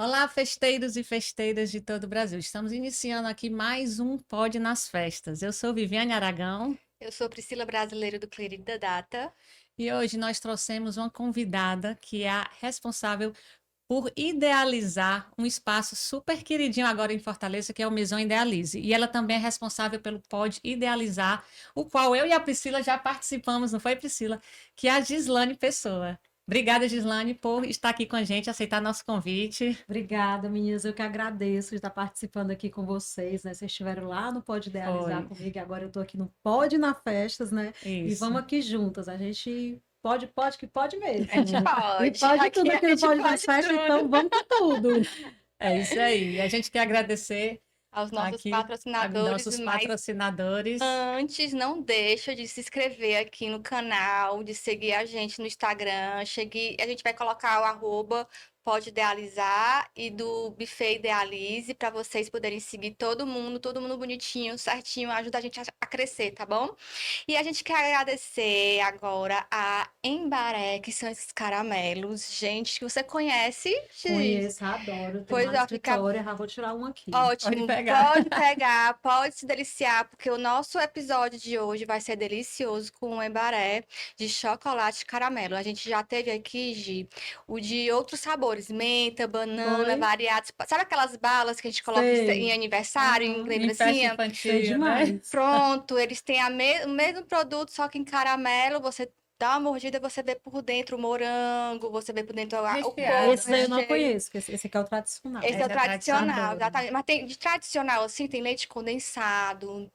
Olá, festeiros e festeiras de todo o Brasil. Estamos iniciando aqui mais um Pod nas Festas. Eu sou Viviane Aragão Eu sou Priscila Brasileira do Clerida Data. e hoje nós trouxemos uma convidada que é a responsável por idealizar um espaço super queridinho agora em Fortaleza, que é o Maison Idealize. E ela também é responsável pelo Pod Idealizar, o qual eu e a Priscila já participamos, não foi, Priscila? Que é a Gislane Pessoa. Obrigada, Gislane, por estar aqui com a gente, aceitar nosso convite. Obrigada, meninas. Eu que agradeço de estar participando aqui com vocês, né? Vocês estiveram lá no Pode Idealizar Foi, comigo, e agora eu estou aqui no Pode na Festas, né? E isso. vamos aqui juntas. A gente pode que pode A gente mesmo. E pode, pode aqui tudo a aqui no gente Pode nas pode Festas, tudo. então vamos com tudo. É isso aí. A gente quer agradecer Aos nossos aqui a patrocinadores, nossos mas patrocinadores. antes não deixa de se inscrever aqui no canal, de seguir a gente no Instagram. A gente vai colocar o arroba Pode Idealizar e do Buffet Idealize para vocês poderem seguir todo mundo bonitinho, certinho, ajuda a gente a crescer, tá bom? E a gente quer agradecer agora a Embaré, que são esses caramelos. Gente, que você conhece, Giz? Conheço, adoro. Tem Pois lá no ó, fica escritório, já vou tirar um aqui. Pode ótimo. pegar. Pode pegar, pode se deliciar, porque o nosso episódio de hoje vai ser delicioso com um embaré de chocolate e caramelo. A gente já teve aqui, Gi, o de outros sabores, menta, banana, Foi? variados. Sabe aquelas balas que a gente coloca em Sei. aniversário, em Aham. Em festa lembrancinha? Sei infantil, né? demais. Pronto, eles têm o mesmo produto, só que em caramelo. Você dá uma mordida, você vê por dentro o morango, você vê por dentro o Recheado, coco, Esse o daí eu né? não recheio. conheço, porque esse aqui é o tradicional. Esse é o Essa é a tradicional, tradicional. Adoro. exatamente. Mas tem de tradicional, assim, tem leite condensado,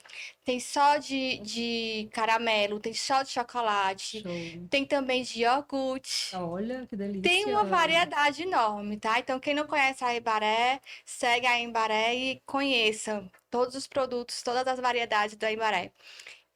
tem só de caramelo, tem só de chocolate, Show. tem também de iogurte. Olha, que Tem delícia. uma variedade enorme, tá? Então, quem não conhece a Embaré, segue a Embaré e conheça todos os produtos, todas as variedades da Embaré.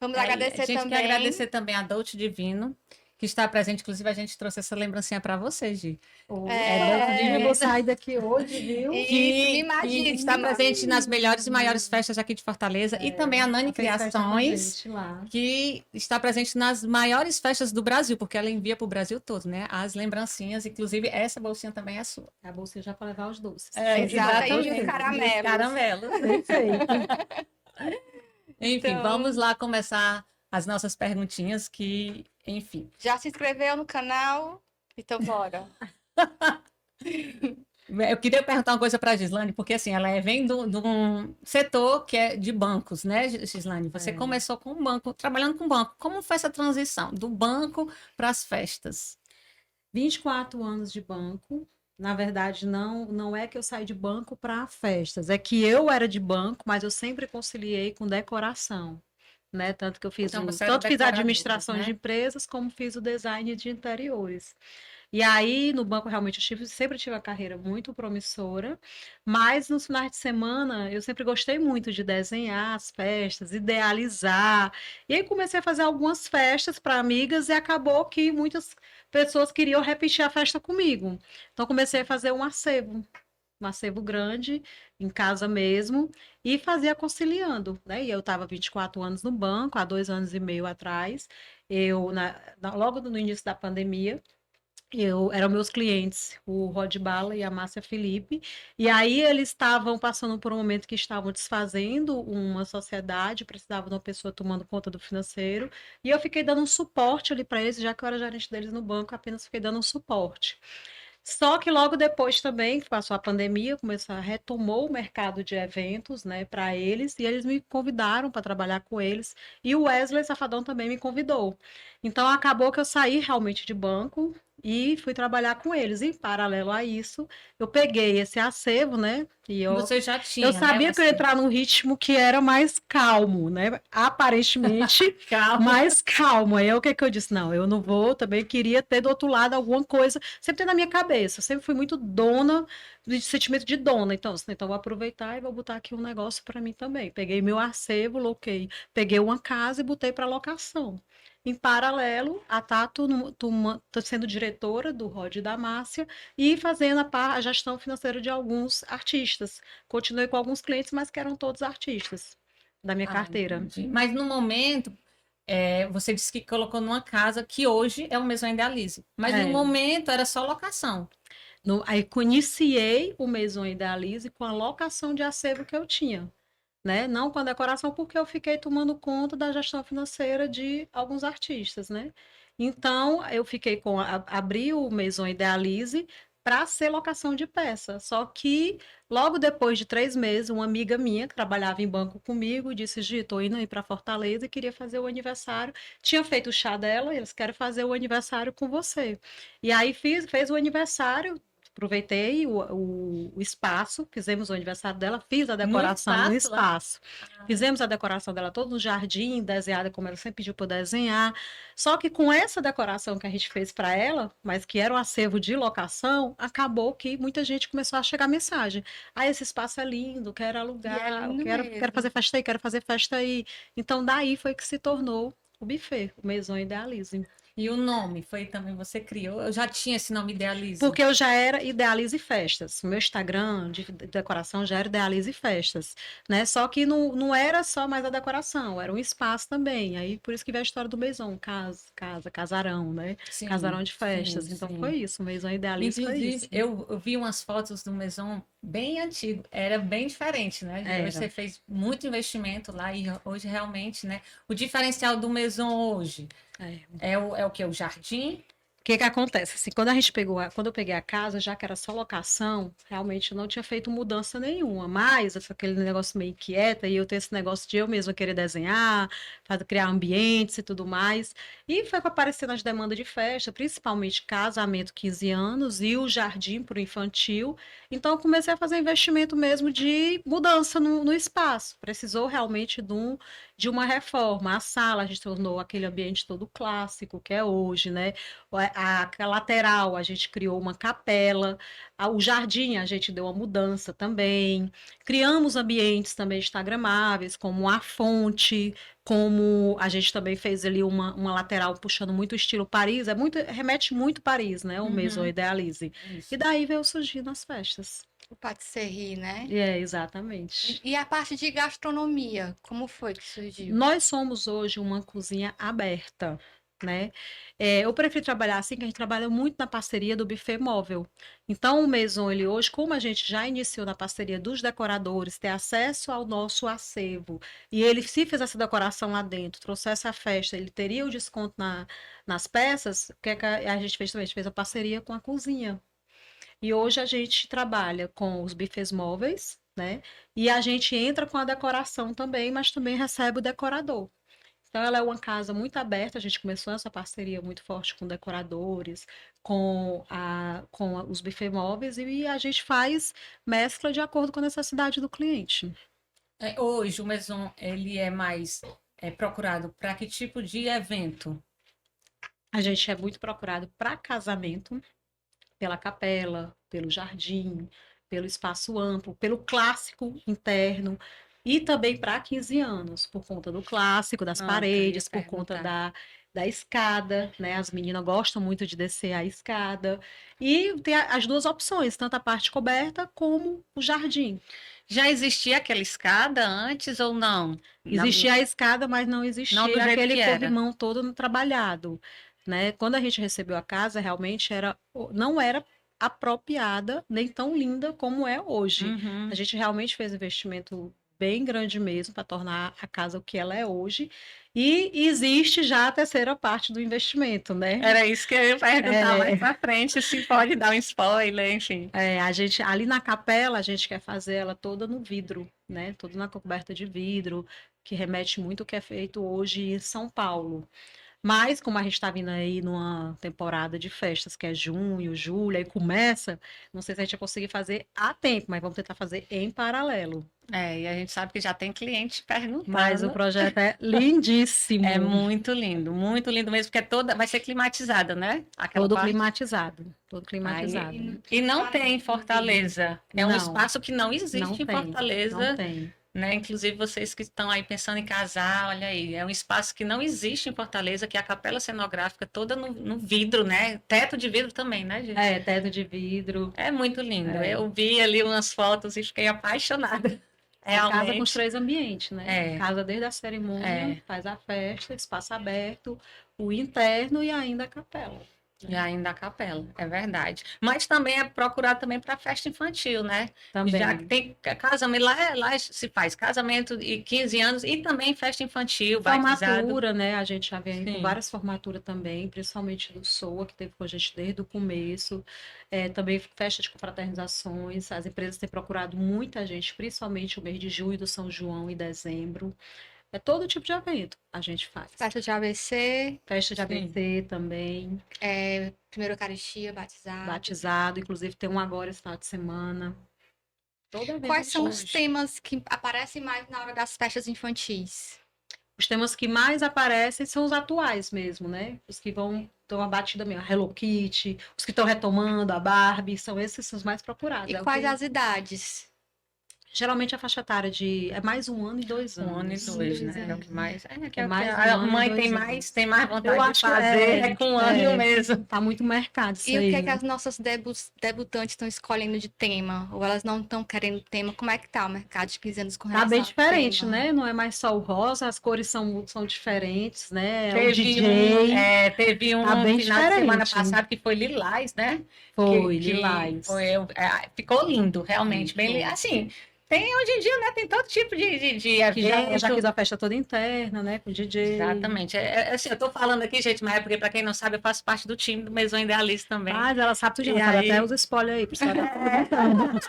Vamos É, e a agradecer gente quer também. agradecer também a Dolce Divino, que está presente. Inclusive, a gente trouxe essa lembrancinha para você, Gi. É Dolce Opa, eu vou Divino, sair daqui hoje, viu? Isso, que está mimadíssima. presente nas melhores e maiores festas aqui de Fortaleza. E também a Ela Nani fez festa com a Criações, gente lá. que está presente nas maiores festas do Brasil, porque ela envia para o Brasil todo, né? As lembrancinhas, inclusive essa bolsinha também é sua. A bolsinha já para levar os doces. É, Show de bola Exato, pra e os vocês. exatamente. E os caramelos. caramelos. Perfeito. Enfim, vamos Então, lá começar as nossas perguntinhas que, enfim. já se inscreveu no canal? Então, bora. Eu queria perguntar uma coisa para a Gislane, porque assim, vem de um setor que é de bancos, né, Gislane? Você É. começou com um banco, trabalhando com banco. Como foi essa transição do banco para as festas? 24 anos de banco. Na verdade, não é que eu saí de banco para festas, é que eu era de banco, mas eu sempre conciliei com decoração, né? Tanto que eu Então, você era tanto fiz a decoradora, administração de né? empresas, como fiz o design de interiores. E aí, no banco, realmente, sempre tive uma carreira muito promissora, mas nos finais de semana, eu sempre gostei muito de desenhar as festas, idealizar. E aí, comecei a fazer algumas festas para amigas e acabou que muitas pessoas queriam repetir a festa comigo. Então, comecei a fazer um acervo grande, em casa mesmo, e fazia conciliando, né? E eu estava 24 anos no banco, há 2 anos e meio atrás, logo no início da pandemia, eram meus clientes, o Rod Bala e a Márcia Felipe, e aí eles estavam passando por um momento que estavam desfazendo uma sociedade, precisavam de uma pessoa tomando conta do financeiro, e eu fiquei dando um suporte ali para eles, já que eu era gerente deles no banco, apenas fiquei dando um suporte. Só que logo depois também, que passou a pandemia, retomou o mercado de eventos, né, para eles, e eles me convidaram para trabalhar com eles, e o Wesley Safadão também me convidou. Então acabou que eu saí realmente de banco e fui trabalhar com eles. E, em paralelo a isso, eu peguei esse acervo, né, e Você já eu tinha, né? sabia que eu ia entrar num ritmo que era mais calmo, né? Aparentemente Calma. mais calmo. Aí o que que eu disse? Não, eu não vou, também queria ter do outro lado alguma coisa, sempre tem na minha cabeça, eu sempre fui muito dona, de sentimento de dona, então vou aproveitar e vou botar aqui um negócio para mim também. Peguei meu acervo, loquei, peguei uma casa e botei para locação. Em paralelo, a Tato, tô sendo diretora do Rod da Márcia e fazendo a gestão financeira de alguns artistas. Continuei com alguns clientes, mas que eram todos artistas da minha Ah, carteira. entendi. Mas no momento, você disse que colocou numa casa que hoje é o Maison Idealize. Mas no É. momento era só locação. Aí iniciei o Maison Idealize com a locação de acervo que eu tinha, né? Não com a decoração, porque eu fiquei tomando conta da gestão financeira de alguns artistas, né? Então, eu fiquei abri o Maison Idealize para ser locação de peça. Só que, logo depois de 3 meses, uma amiga minha, que trabalhava em banco comigo, disse, Gi, tô indo aí para Fortaleza e queria fazer o aniversário. Tinha feito o chá dela, e eles querem fazer o aniversário com você. E aí, fez o aniversário, aproveitei o espaço, fizemos o aniversário dela, fiz a No decoração no espaço lá. espaço. Fizemos a decoração dela todo no jardim, desenhada como ela sempre pediu para desenhar. Só que com essa decoração que a gente fez para ela, mas que era um acervo de locação, acabou que muita gente começou a chegar mensagem. Ah, esse espaço é lindo, quero E é alugar, lindo quero fazer mesmo. festa aí, quero fazer festa aí. Então daí foi que se tornou o buffet, o Maison Idealize. E o nome foi também você criou? Eu já tinha esse nome Idealize. Porque eu já era Idealize Festas. O meu Instagram de decoração já era Idealize Festas, né? Só que não era só mais a decoração, era um espaço também. Aí por isso que veio a história do Maison, casarão, né? Sim, Casarão de sim, festas. Então foi sim. isso, o Maison Idealize foi Inclusive, isso. eu vi umas fotos do Maison bem antigo, era bem diferente, né? Hoje Era. você fez muito investimento lá e hoje realmente, né? O diferencial do Maison hoje É. é o que? O jardim? O que que acontece? Assim, quando eu peguei a casa, já que era só locação, realmente eu não tinha feito mudança nenhuma. Mas aquele negócio meio inquieta, e eu ter esse negócio de eu mesma querer desenhar, criar ambientes e tudo mais. E foi aparecendo as demandas de festa, principalmente casamento 15 anos e o jardim para o infantil. Então eu comecei a fazer investimento mesmo de mudança no espaço. Precisou realmente de uma reforma. A sala a gente tornou aquele ambiente todo clássico que é hoje, né? A lateral, a gente criou uma capela, o jardim, a gente deu uma mudança também. Criamos ambientes também instagramáveis, como a fonte, como a gente também fez ali uma lateral puxando muito o estilo Paris, remete muito Paris, né? O Maison Uhum, Idealize. E isso. daí veio surgindo as festas. O patisserie, né? Exatamente. E a parte de gastronomia, como foi que surgiu? Nós somos hoje uma cozinha aberta, né? Eu prefiro trabalhar assim, que a gente trabalha muito na parceria do buffet móvel. Então, o Maison, ele hoje, como a gente já iniciou na parceria dos decoradores, ter acesso ao nosso acervo, e ele, se fez essa decoração lá dentro, trouxesse a festa, ele teria o desconto nas peças, o que é que a gente fez também? A gente fez a parceria com a cozinha. E hoje a gente trabalha com os buffets móveis, né? E a gente entra com a decoração também, mas também recebe o decorador. Então, ela é uma casa muito aberta. A gente começou essa parceria muito forte com decoradores, com os buffet móveis, e a gente faz mescla de acordo com a necessidade do cliente. Hoje o Maison ele é mais procurado para que tipo de evento? A gente é muito procurado para casamento, pela capela, pelo jardim, pelo espaço amplo, pelo clássico interno. E também para 15 anos, por conta do clássico, das Pronto, eu ia paredes, por conta perguntar. da escada, né? As meninas gostam muito de descer a escada. E tem as duas opções, tanto a parte coberta como o jardim. Já existia aquela escada antes ou não? Existia a escada, mas não Não do existia jeito aquele que era. corrimão todo no trabalhado, né? Quando a gente recebeu a casa, realmente não era apropriada, nem tão linda como é hoje. A Uhum. gente realmente fez um investimento bem grande mesmo para tornar a casa o que ela é hoje. E existe já a terceira parte do investimento, né? Era isso que eu ia perguntar mais É, pra frente, se pode dar um spoiler, enfim. a gente ali na capela, a gente quer fazer ela toda no vidro, né? Toda na coberta de vidro, que remete muito ao que é feito hoje em São Paulo. Mas, como a gente está vindo aí numa temporada de festas, que é junho, julho, aí começa, não sei se a gente vai conseguir fazer a tempo, mas vamos tentar fazer em paralelo. E a gente sabe que já tem cliente Mas o perguntando. projeto é É lindíssimo, muito lindo mesmo, porque vai ser climatizada, né? Aquela todo parte. climatizado, todo climatizado. E não tem em No vidro. Fortaleza. É um Não, espaço que não não existe em tem, não Fortaleza, tem. né? Inclusive vocês que estão aí pensando em casar, olha aí, é um espaço que não existe em Fortaleza, que é a capela cenográfica toda no vidro, né? Teto de vidro também, né, gente? É, teto de vidro. É muito lindo. É. Eu vi ali umas fotos e fiquei apaixonada. É casa com os Realmente, 3 ambientes, né? é, Casa desde a cerimônia, é. faz a festa, espaço aberto, o interno e ainda a capela. E ainda a capela, é verdade. Mas também é procurado também para festa infantil, né? Já que Também. tem casamento, lá se faz casamento e 15 anos e também festa infantil, batizado. Formatura, né? A gente já vem com Sim. várias formaturas também, principalmente do SOA, que teve com a gente desde o começo. Também festa de confraternizações. As empresas têm procurado muita gente, principalmente o mês de junho do São João e dezembro. É todo tipo de evento a gente faz. Festa de ABC, Festa de Sim. ABC também, primeira Eucaristia, batizado. batizado, inclusive tem um agora esse final de semana. Todo evento a Quais gente são os faz. temas que aparecem mais na hora das festas infantis? Os temas que mais aparecem são os atuais mesmo, né? Os que estão a batida mesmo, a Hello Kitty, os que estão retomando a Barbie, são esses os mais procurados. E É o quais que as idades? geralmente a faixa etária é mais 1 ano e 2 Um ano e anos. 2, né? É o que mais. É É o que mais a 1 ano e mãe 2 tem anos. mais Eu vontade de acho fazer, é com um ano e um mesmo. tá muito mercado isso E o que é aí. que as nossas debutantes estão escolhendo de tema? Ou elas não estão querendo tema? Como é que tá o mercado de 15 anos com Tá bem relação ao diferente, tema? né? Não é mais só o rosa, as cores são diferentes, né? O Teve DJ teve tá um bem final de semana diferente. passado que foi Lilás, né? Foi, Que Lilás. foi, ficou lindo, realmente, bem Ficou. assim. Tem hoje em dia, né? Tem todo tipo de Que já evento. fiz a festa toda interna, né? Com DJ. Exatamente. Assim, eu tô falando aqui, gente, mas é porque, para quem não sabe, eu faço parte do time do Maison Idealista também. Mas ela sabe tudo, E ela sabe até aí, os spoilers aí, por isso ela tá perguntando.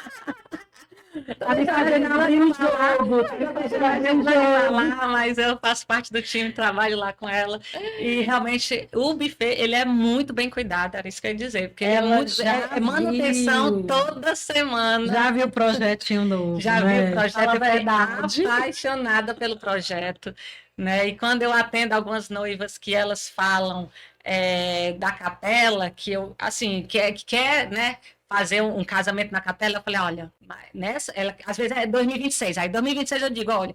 Tá me fazendo abrir o jogo. Tá me fazendo abrir o jogo. falar, mas eu faço parte do time, trabalho lá com ela. E realmente o buffet, ele é muito bem cuidado, era isso que eu ia dizer, porque ele é Ela muito já manutenção viu. toda semana. Já viu o projetinho novo, Já vi o né? projeto, Fala a eu fiquei verdade. apaixonada pelo projeto, né? E quando eu atendo algumas noivas que elas falam da capela, que eu, assim, que quer, né, fazer um casamento na capela, eu falei, olha, às vezes é 2026, aí 2026 eu digo, olha,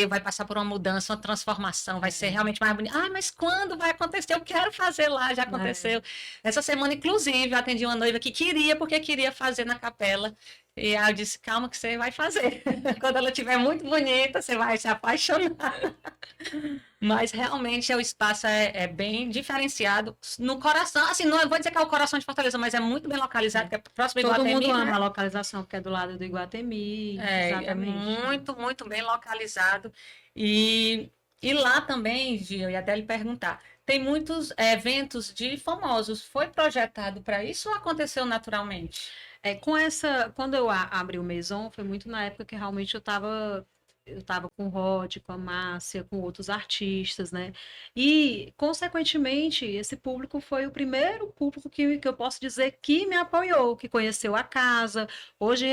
vai passar por uma mudança, uma transformação, vai ser realmente mais bonito. Ah, mas quando vai acontecer? Eu quero fazer lá, já aconteceu. Essa semana, inclusive, eu atendi uma noiva que porque queria fazer na capela. E aí eu disse, calma que você vai fazer. Quando ela estiver muito bonita, você vai se apaixonar. Mas realmente o espaço é bem diferenciado no coração. Assim, não vou dizer que é o coração de Fortaleza, mas é muito bem localizado, que é próximo do Todo mundo Iguatemi, ama né? a localização, porque é do lado do Iguatemi. É Exatamente. muito, muito bem localizado. E, e lá também, Gil, eu ia até lhe perguntar, tem muitos eventos de famosos. Foi projetado para isso ou aconteceu naturalmente? Quando eu abri o Maison, foi muito na época que realmente eu tava com o Rod, com a Márcia, com outros artistas, né? E, consequentemente, esse público foi o primeiro público que eu posso dizer que me apoiou, que conheceu a casa. Hoje,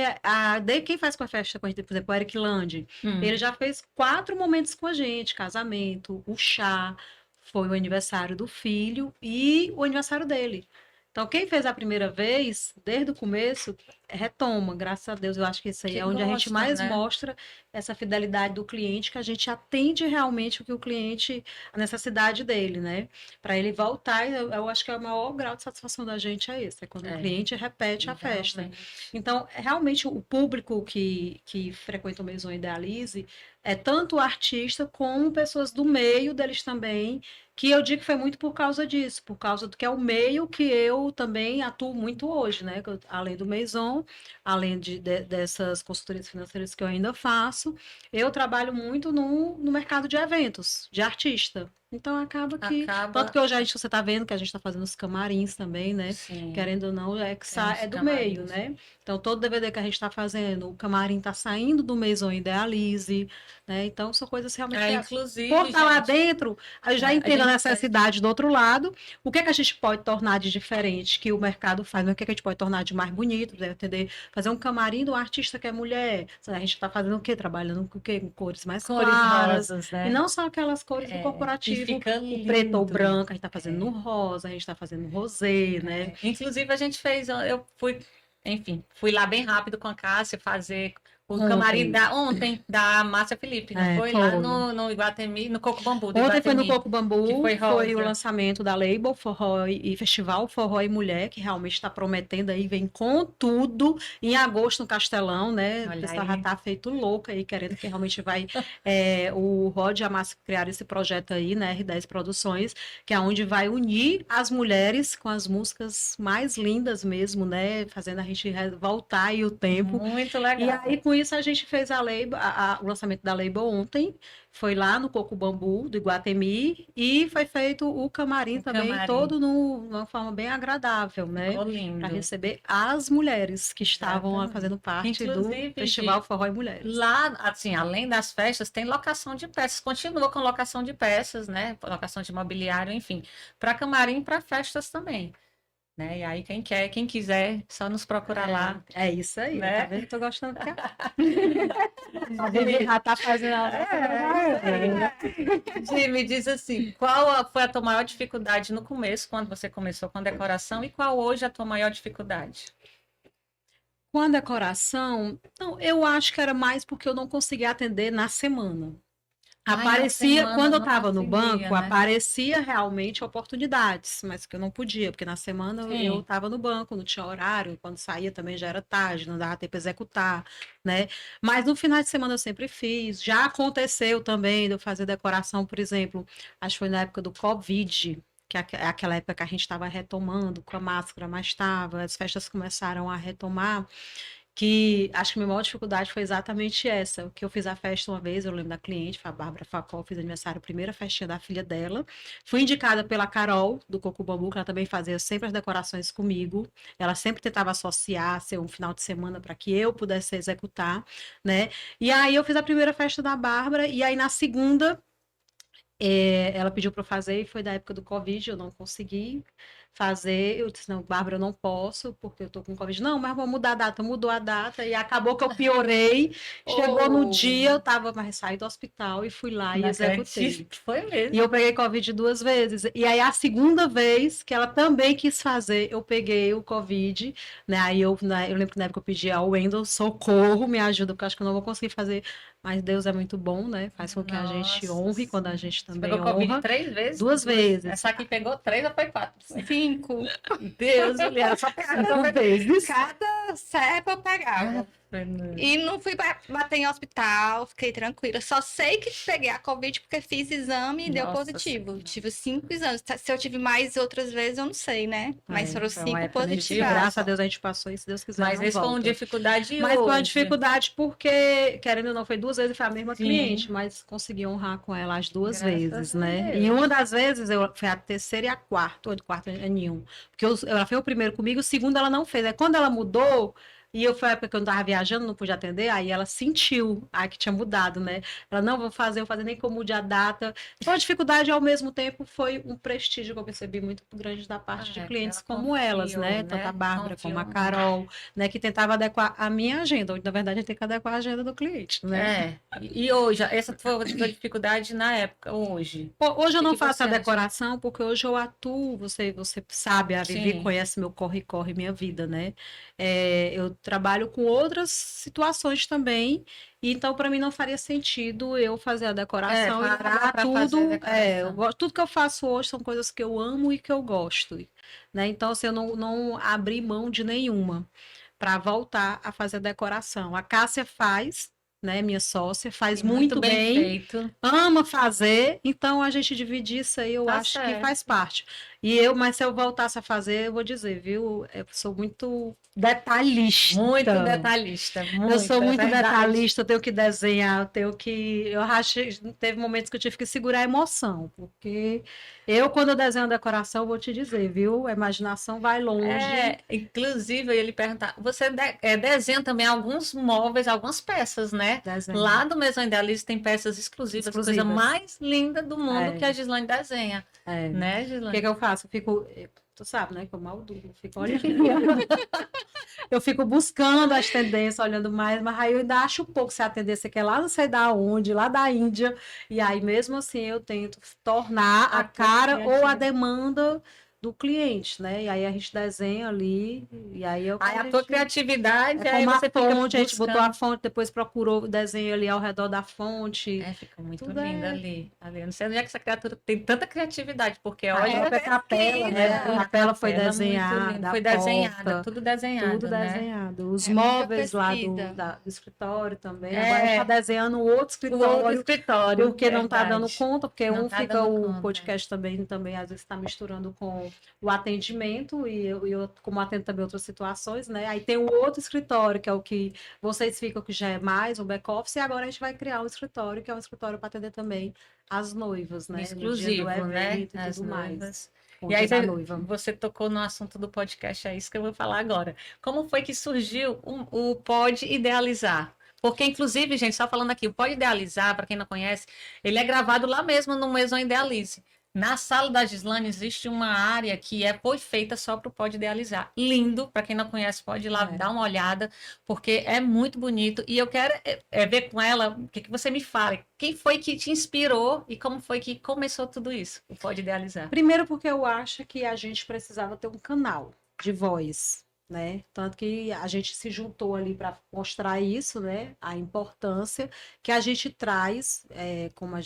quem faz com a festa com a gente, por exemplo, o Eric Lande, ele já fez 4 momentos com a gente, casamento, o chá, foi o aniversário do filho e o aniversário dele. Então, quem fez a primeira vez, desde o começo, retoma, graças a Deus. Eu acho que isso aí Que é onde a gente gosta, mais né? mostra essa fidelidade do cliente, que a gente atende realmente o que o cliente, a necessidade dele, né? Para ele voltar, eu acho que é o maior grau de satisfação da gente é esse, é quando o É, cliente repete a festa. realmente. Então, realmente, o público que frequenta o Maison Idealize é tanto o artista como pessoas do meio deles também, que eu digo que foi muito por causa disso, por causa do que é o meio que eu também atuo muito hoje, né? Além do Maison, além dessas consultorias financeiras que eu ainda faço, eu trabalho muito no mercado de eventos, de artista. Então acaba que. Tanto Acaba, que hoje você está vendo que a gente está fazendo os camarins também, né? sim, Querendo ou não, temos é do meio, camarins. né? Então todo DVD que a gente está fazendo, o camarim está saindo do Maison Idealize, né? Então são coisas realmente que. Por Inclusive, estar lá gente, dentro, eu já a entendo a gente necessidade do outro lado. O que é que a gente pode tornar de diferente que o mercado faz? O que é que a gente pode tornar de mais bonito, né? Entender? Fazer um camarim do artista que é mulher. A gente está fazendo o quê? Trabalhando com o quê? Com cores mais cores claras. rosas, E né? não só aquelas cores do E corporativo, fica o preto ou lindo. branco, a gente está fazendo no rosa, a gente está fazendo no rosé, né? Inclusive, a gente fez, eu fui, enfim, fui lá bem rápido com a Cássia fazer O camarim Ontem. ontem, da Márcia Felipe, não foi? Lá Foi. no Iguatemi, no Coco Bambu do Ontem foi no Iguatemi, Coco que Bambu, foi foi o rosa. lançamento da Label Forró e Festival Forró e Mulher, que realmente está prometendo aí, vem com tudo. Em agosto no Castelão, né? O Olha pessoal já aí. tá feito louco aí, querendo que realmente vai o Rod e a Márcia criar esse projeto aí, né? R10 Produções, que é onde vai unir as mulheres com as músicas mais lindas mesmo, né? Fazendo a gente voltar aí o tempo. Muito E legal. aí, com isso, a gente fez o lançamento da Label ontem. Foi lá no Coco Bambu, do Iguatemi, e foi feito o camarim O também, camarim. todo numa forma bem agradável, né? Ficou Para lindo. receber as mulheres que estavam lá Exatamente. fazendo parte do Inclusive, Festival Forró e Mulheres. lá, assim, além das festas, tem locação de peças. Continua com locação de peças, né? Locação de mobiliário, enfim. Para camarim, para festas também, né? E aí, quem quiser, só nos procurar lá, É isso aí, tá né? vendo? Tô gostando que a Vivi já tá fazendo a Gi, me diz assim, foi a tua maior dificuldade no começo, quando você começou com decoração, e qual hoje é a tua maior dificuldade? Com a decoração, não, eu acho que era mais porque eu não conseguia atender na semana. Ai, na Aparecia, semana quando eu não estava no conseguia, banco, né? aparecia realmente oportunidades, mas que eu não podia, porque na semana eu Sim. estava no banco, não tinha horário, quando saía também já era tarde, não dava tempo para executar, né? Mas no final de semana eu sempre fiz. Já aconteceu também de eu fazer decoração, por exemplo, acho que foi na época do Covid, que é aquela época que a gente estava retomando com a máscara, mas estava, as festas começaram a retomar que acho que a minha maior dificuldade foi exatamente essa, que eu fiz a festa uma vez, eu lembro da cliente, foi a Bárbara Facol, fiz aniversário, a primeira festinha da filha dela, fui indicada pela Carol, do Coco Bambu, que ela também fazia sempre as decorações comigo, ela sempre tentava associar, ser um final de semana para que eu pudesse executar, né, e aí eu fiz a primeira festa da Bárbara, e aí na segunda, ela pediu para eu fazer, e foi da época do Covid, eu não consegui fazer. Eu disse, não, Bárbara, eu não posso, porque eu tô com Covid. Não, mas vou mudar a data. Mudou a data e acabou que eu piorei. Chegou no Oh, dia, eu tava mais saí do hospital e fui lá e não executei. acredito, foi E mesmo. eu peguei Covid 2 vezes. E aí, a segunda vez que ela também quis fazer, eu peguei o Covid, né? Aí eu lembro que na época eu pedi ao Wendel, socorro, me ajuda, porque eu acho que eu não vou conseguir fazer. Mas Deus é muito bom, né? Faz com que a gente Nossa honre quando a Senhora. gente Você também pegou Covid honra. 3 vezes? 2 vezes. Essa aqui pegou 3 ou foi 4? 5. Deus, mulher, só pegar. 5 vezes. Cada cepa eu pegava. Fernanda. E não fui bater em hospital, fiquei tranquila. Só sei que peguei a Covid porque fiz exame e deu Nossa positivo. Senhora. Tive 5 exames. Se eu tive mais outras vezes, eu não sei, né? Mas foram Foi uma 5 época difícil. positivas. Graças a positivados. Deus a gente passou e se Deus quiser Mas não esse foi uma volta. dificuldade Mas foi uma hoje. dificuldade porque, querendo ou não, foi 2 vezes e foi a mesma Sim, cliente, mas consegui honrar com ela as 2 vezes, graças a né? Deus. E uma das vezes foi a terceira e a quarta, ou de quarta é nenhum. Porque ela fez o primeiro comigo, o segundo ela não fez. Aí quando ela mudou, e eu foi a época que eu não estava viajando, não pude atender, aí ela sentiu que tinha mudado, né? Ela, não, vou fazer nem como mude a data. Foi uma dificuldade e ao mesmo tempo foi um prestígio que eu percebi muito grande da parte de Porque clientes ela como elas, confiou, né? Tanto a né? Bárbara como a Confiou. Carol, né? Que tentava adequar a minha agenda, onde na verdade a gente tem que adequar a agenda do cliente, né? E hoje, essa foi a tua dificuldade na época, hoje. Hoje eu O não que faço você a acha? decoração porque hoje eu atuo, você sabe, a Vivi Sim. conhece meu corre-corre, minha vida, né? Eu trabalho com outras situações também, e então para mim não faria sentido eu fazer a decoração e Parar largar para fazer a tudo. decoração. Tudo que eu faço hoje são coisas que eu amo e que eu gosto, né? Então, assim, eu não abri mão de nenhuma para voltar a fazer a decoração. A Cássia faz, né, minha sócia, faz E muito muito bem bem, feito. ama fazer, então a gente dividir isso aí, eu Tá acho que faz certo. parte. Mas se eu voltasse a fazer, eu vou dizer, viu? Eu sou muito detalhista. Muito detalhista, Eu muito, sou é muito verdade. detalhista, eu tenho que desenhar, eu tenho que. Eu achei, teve momentos que eu tive que segurar a emoção, porque quando eu desenho a decoração, eu vou te dizer, viu? A imaginação vai longe. Inclusive, eu ia lhe perguntar, você desenha também alguns móveis, algumas peças, né? Desenho. Lá do Maison Idealista tem peças exclusivas, coisa Exclusivas. mais linda do mundo que a É, Gislaine desenha, é. né, O que Gislaine? eu faço? Tu sabe, né? Que eu mal durmo, fico olhando. Eu fico buscando as tendências, olhando mais, mas aí eu ainda acho pouco se a tendência que é lá não sei da onde, lá da Índia, e aí mesmo assim eu tento tornar a A tua cara ou a criatividade. demanda do cliente, né? E aí a gente desenha ali, e aí eu Aí a tua criatividade, é aí como a você fica fonte, a gente botou a buscando. fonte, depois procurou o desenho ali ao redor da fonte. É, fica muito Tudo linda é. ali. Eu não sei onde é que essa criatura tem tanta criatividade, porque A olha, própria capela, né? A pesquisa. a capela foi muito linda. desenhada, a Foi desenhada, porta, tudo tudo desenhado, né? desenhado. Os É muita móveis lá do, pesquisa. do escritório também. Agora a gente está É, desenhando outro o outro escritório, escritório, porque não está dando verdade. conta, porque Não um tá fica dando o conta. podcast também às vezes está misturando com o atendimento, e eu como atendo também outras situações, né? Aí tem o outro escritório, que é o que vocês ficam, que já é mais um back-office, e agora a gente vai criar um escritório, que é um escritório para atender também as noivas, né? No dia do Exclusivo, né? evento e As tudo mais. noivas. Com o E aí dia da noiva. você tocou no assunto do podcast, é isso que eu vou falar agora. Como foi que surgiu o Pode Idealizar? Porque, inclusive, gente, só falando aqui, o Pode Idealizar, para quem não conhece, ele é gravado lá mesmo no Maison Idealize. Na sala da Gislane existe uma área que foi feita só para o Pode Idealizar. Lindo, para quem não conhece, pode ir lá É. dar uma olhada, porque é muito bonito. E eu quero ver com ela o que você me fala. Quem foi que te inspirou e como foi que começou tudo isso? O Pode Idealizar. Primeiro porque eu acho que a gente precisava ter um canal de voz, né? Tanto que a gente se juntou ali para mostrar isso, né? A importância que a gente traz, como eu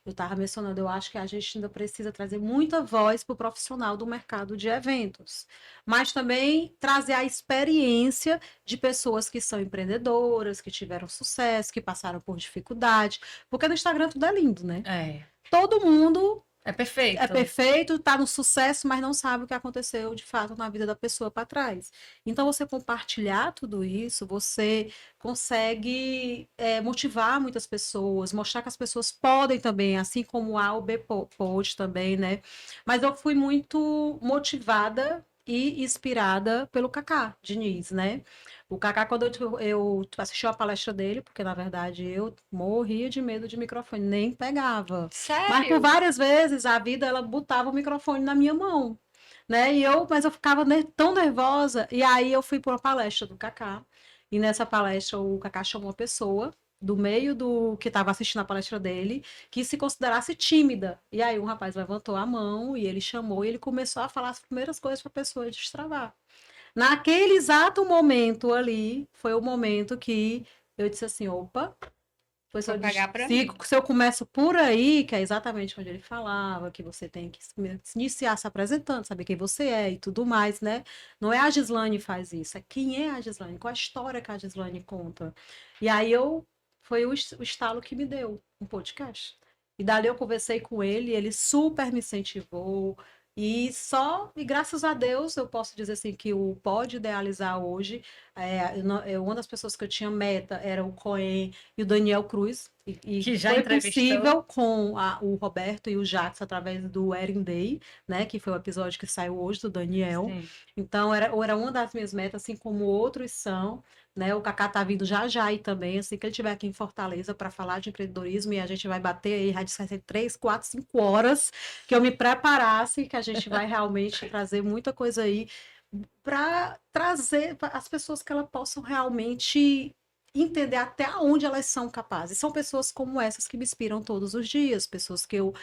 estava mencionando, eu acho que a gente ainda precisa trazer muita voz para o profissional do mercado de eventos, mas também trazer a experiência de pessoas que são empreendedoras, que tiveram sucesso, que passaram por dificuldade, porque no Instagram tudo é lindo, né? É, Todo mundo é é perfeito. perfeito, está no sucesso, mas não sabe o que aconteceu de fato na vida da pessoa para trás. Então, você compartilhar tudo isso, você consegue motivar muitas pessoas, mostrar que as pessoas podem também, assim como a UB pôde também, né? Mas eu fui muito motivada e inspirada pelo Kaká Diniz, né? O Kaká, quando eu assisti a palestra dele, porque na verdade eu morria de medo de microfone, nem pegava. Mas por Sério? várias vezes a vida ela botava o microfone na minha mão, né? Mas eu ficava tão nervosa. E aí eu fui para uma palestra do Kaká. E nessa palestra o Kaká chamou uma pessoa do meio do que estava assistindo a palestra dele, que se considerasse tímida. E aí um rapaz levantou a mão e ele chamou e ele começou a falar as primeiras coisas para a pessoa destravar. Naquele exato momento ali, foi o momento que eu disse assim, opa, pois Vou pegar pra mim. se eu começo por aí, que é exatamente onde ele falava, que você tem que se iniciar se apresentando, saber quem você é e tudo mais, né? Não é a Gislane que faz isso, é quem é a Gislane, qual a história que a Gislane conta. E aí foi o estalo que me deu um podcast. E dali eu conversei com ele super me incentivou. E graças a Deus, eu posso dizer assim que o Pode Idealizar hoje, uma das pessoas que eu tinha meta era o Coen e o Daniel Cruz, e Que já foi entrevistou. possível com o Roberto e o Jax através do Erin Day, né, que foi o episódio que saiu hoje do Daniel. Sim. Então era uma das minhas metas, assim como outros são, né? O Kaká tá vindo já já aí também, assim que ele estiver aqui em Fortaleza para falar de empreendedorismo, e a gente vai bater aí, já disse, 3, 4, 5 horas que eu me preparasse, que a gente vai realmente trazer muita coisa aí para trazer as pessoas que elas possam realmente entender até onde elas são capazes. São pessoas como essas que me inspiram todos os dias, pessoas que eu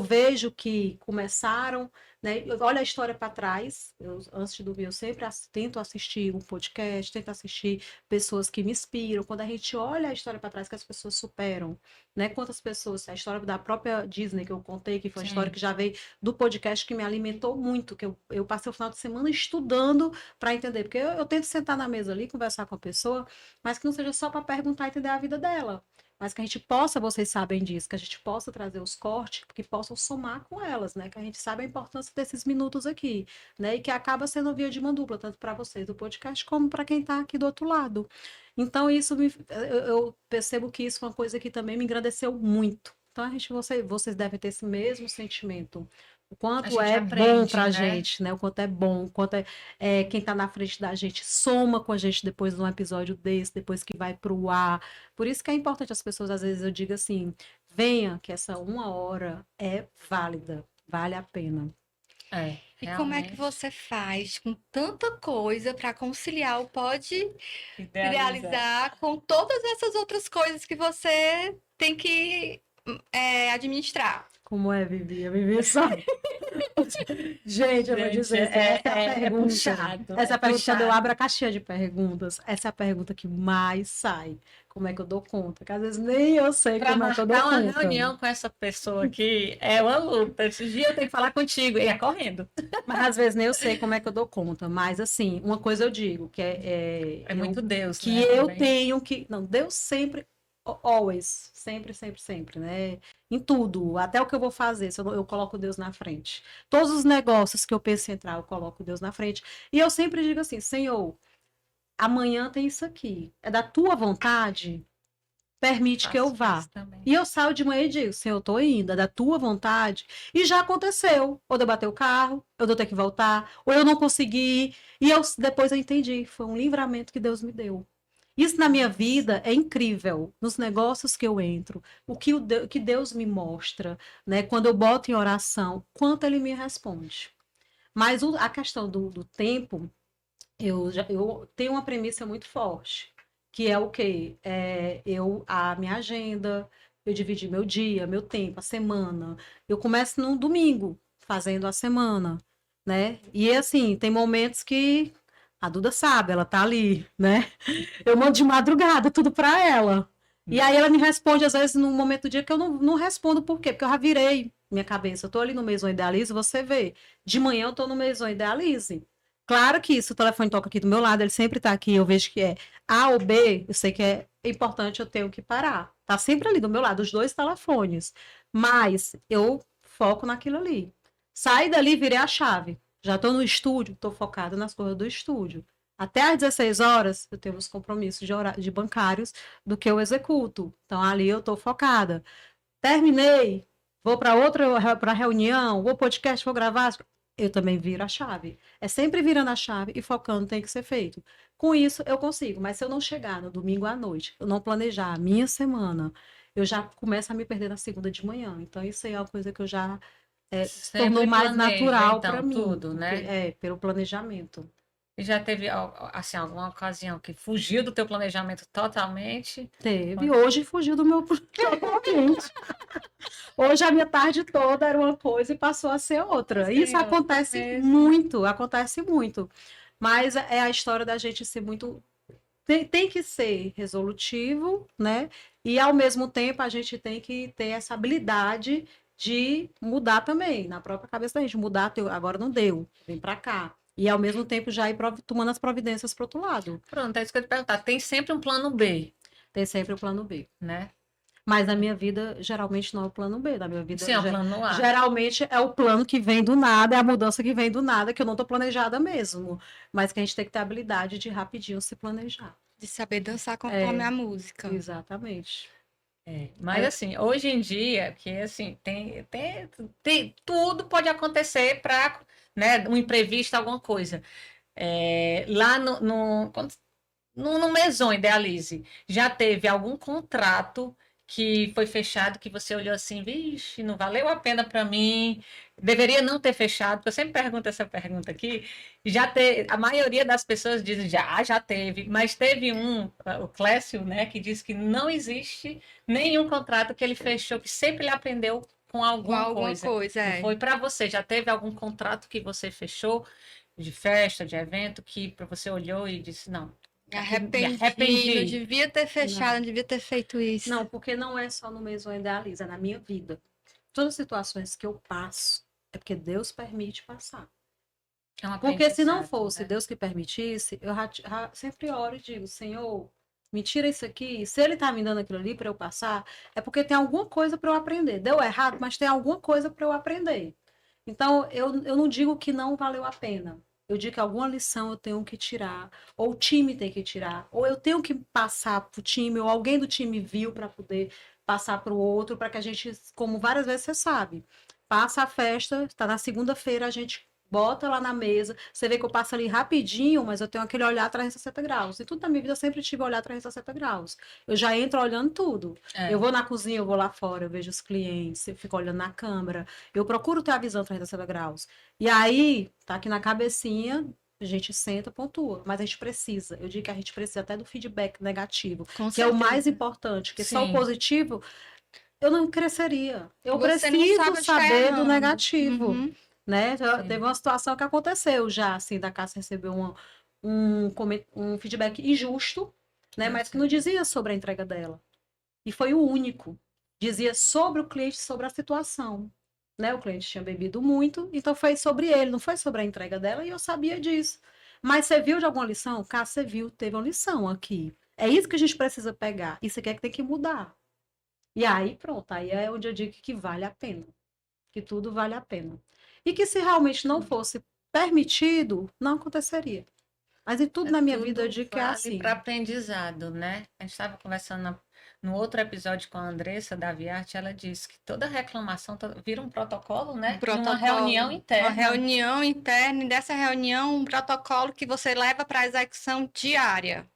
vejo que começaram, né? Olha a história para trás. Antes de dormir, eu sempre tento assistir um podcast, tento assistir pessoas que me inspiram. Quando a gente olha a história para trás, que as pessoas superam, né? Quantas pessoas, a história da própria Disney que eu contei, que foi uma história Sim. que já veio do podcast, que me alimentou muito, que eu passei o final de semana estudando para entender, porque eu tento sentar na mesa ali, conversar com a pessoa, mas que não seja só para perguntar e entender a vida dela, mas que a gente possa, vocês sabem disso, que a gente possa trazer os cortes que possam somar com elas, né? Que a gente sabe a importância desses minutos aqui, né? E que acaba sendo via de mão dupla, tanto para vocês do podcast como para quem está aqui do outro lado. Então, eu percebo que isso é uma coisa que também me engrandeceu muito. Então, vocês devem ter esse mesmo sentimento. O A quanto gente é bom aprende, para a né? gente, né? O quanto é bom, o quanto quem está na frente da gente soma com a gente depois de um episódio desse, depois que vai para o ar. Por isso que é importante as pessoas, às vezes, eu digo assim, venha, que essa 1 hora é válida, vale a pena. É, E como é que realmente. você faz com tanta coisa para conciliar o Pode Idealizar. Idealizar com todas essas outras coisas que você tem que administrar? Como é, Vivi? A Vivi sabe. Gente, eu vou dizer, assim, essa é a pergunta. puxado. Essa é a pergunta, quando eu puxado. abro a caixinha de perguntas, essa é a pergunta que mais sai. Como é que eu dou conta? Que às vezes nem eu sei Para como é que eu dou marcar uma conta. reunião com essa pessoa aqui é uma luta. Esses dias eu tenho que falar contigo e é correndo. Mas às vezes nem eu sei como é que eu dou conta. Mas assim, uma coisa eu digo, que É muito Deus, que né? eu Também. tenho que. Não, Deus sempre, always, sempre, sempre, sempre, né? Em tudo, até o que eu vou fazer, se eu coloco Deus na frente. Todos os negócios que eu penso em entrar, eu coloco Deus na frente. E eu sempre digo assim, Senhor, amanhã tem isso aqui. É da tua vontade? Permite que eu Faço vá. isso também. E eu saio de manhã e digo, Senhor, eu tô indo, é da tua vontade. E já aconteceu. Ou de eu bater o carro, ou de eu ter que voltar, ou eu não consegui. E depois eu entendi, foi um livramento que Deus me deu. Isso na minha vida é incrível, nos negócios que eu entro, o que Deus me mostra, né? Quando eu boto em oração, quanto Ele me responde. Mas a questão do tempo, eu tenho uma premissa muito forte, que é o quê? A minha agenda, eu dividi meu dia, meu tempo, a semana. Eu começo no domingo, fazendo a semana, né? E assim, tem momentos que a Duda sabe, ela tá ali, né? Eu mando de madrugada tudo para ela. E aí ela me responde, às vezes, num momento do dia que eu não respondo. Por quê? Porque eu já virei minha cabeça. Eu tô ali no Maison Idealize, você vê. De manhã eu tô no Maison Idealize. Claro que isso, o telefone toca aqui do meu lado, ele sempre tá aqui, eu vejo que é A ou B, eu sei que é importante, eu tenho que parar. Tá sempre ali do meu lado, os dois telefones. Mas eu foco naquilo ali. Saí dali, virei a chave. Já tô no estúdio, tô focada nas coisas do estúdio. Até às 16 horas, eu tenho os compromissos de bancários do que eu executo. Então, ali eu estou focada. Terminei, vou para outra para reunião, vou podcast, vou gravar. Eu também viro a chave. É sempre virando a chave e focando tem que ser feito. Com isso, eu consigo. Mas se eu não chegar no domingo à noite, eu não planejar a minha semana, eu já começo a me perder na segunda de manhã. Então, isso aí é uma coisa que eu já se tornou Sempre mais planeja, natural para então, mim, tudo, porque né? pelo planejamento. E já teve, assim, alguma ocasião que fugiu do teu planejamento totalmente? Teve, hoje fugiu do meu totalmente. Hoje a minha tarde toda era uma coisa e passou a ser outra. Isso Senhor, foi acontece mesmo. muito, acontece muito. Mas é a história da gente ser muito. Tem que ser resolutivo, né? E ao mesmo tempo a gente tem que ter essa habilidade de mudar também, na própria cabeça da gente, mudar, agora não deu, vem pra cá. E ao mesmo tempo já ir tomando as providências pro outro lado. Pronto, é isso que eu ia te perguntar. Tem sempre um plano B, Tem sempre o plano B. né? Mas na minha vida, geralmente não é o plano B. Na minha vida, Sim, é o plano A. geralmente é o plano que vem do nada, é a mudança que vem do nada, que eu não estou planejada mesmo. Mas que a gente tem que ter a habilidade de rapidinho se planejar. De saber dançar conforme É, a música. exatamente. Mas assim, hoje em dia, que assim, tudo pode acontecer para, né, um imprevisto, alguma coisa. Lá no Maison Idealize, já teve algum contrato que foi fechado que você olhou assim, vixe, não valeu a pena para mim, deveria não ter fechado, porque eu sempre pergunto essa pergunta aqui, a maioria das pessoas dizem já teve, mas teve o Clécio, né, que diz que não existe nenhum contrato que ele fechou que sempre lhe aprendeu com Com alguma alguma coisa. coisa, Não é. foi para você, já teve algum contrato que você fechou de festa, de evento, que para você olhou e disse, não, Me aqui me arrependi, não arrependi. devia ter fechado, Não, não devia ter feito isso. não, porque não é só no Maison Idealiza, é na minha vida. Todas as situações que eu passo, é porque Deus permite passar. É um Porque se não aprendizado, fosse né? Deus que permitisse, eu sempre oro e digo, Senhor, me tira isso aqui. Se Ele está me dando aquilo ali para eu passar, é porque tem alguma coisa para eu aprender. Deu errado, mas tem alguma coisa para eu aprender. Então, eu não digo que não valeu a pena. Eu digo que alguma lição eu tenho que tirar, ou o time tem que tirar, ou eu tenho que passar para o time, ou alguém do time viu para poder passar para o outro, para que a gente, como várias vezes você sabe, passa a festa, está na segunda-feira, a gente bota lá na mesa, você vê que eu passo ali rapidinho, mas eu tenho aquele olhar 360 graus. E tudo na minha vida eu sempre tive olhar 360 graus. Eu já entro olhando tudo. Eu vou na cozinha, eu vou lá fora, eu vejo os clientes, eu fico olhando na câmera. Eu procuro ter a visão 360 graus. E aí, tá aqui na cabecinha, a gente senta, pontua. Mas a gente precisa. Eu digo que a gente precisa até do feedback negativo, Com que é o mais certeza. importante, porque só o Sim, positivo eu não cresceria. Eu Você não preciso sabe onde tá saber do errando. negativo, Uhum. né? Sim. Teve uma situação que aconteceu já, assim, da Cássia receber um feedback injusto, né? Eu Mas que sei. não dizia sobre a entrega dela. E foi o único. Dizia sobre o cliente, sobre a situação. Né? O cliente tinha bebido muito, então foi sobre ele, não foi sobre a entrega dela, e eu sabia disso. Mas você viu de alguma lição? Cássia viu, teve uma lição aqui. É isso que a gente precisa pegar. Isso aqui é que tem que mudar. E aí, pronto, aí é onde eu digo que vale a pena. Que tudo vale a pena. E que se realmente não fosse permitido, não aconteceria. Mas em tudo na minha vida eu Tudo digo que é vale para assim. aprendizado, né? A gente estava conversando no outro episódio com a Andressa da Viarte, ela disse que toda reclamação vira um protocolo, Um né? E uma reunião protocolo, uma interna. reunião interna, e dessa reunião, um protocolo que você leva para a execução diária.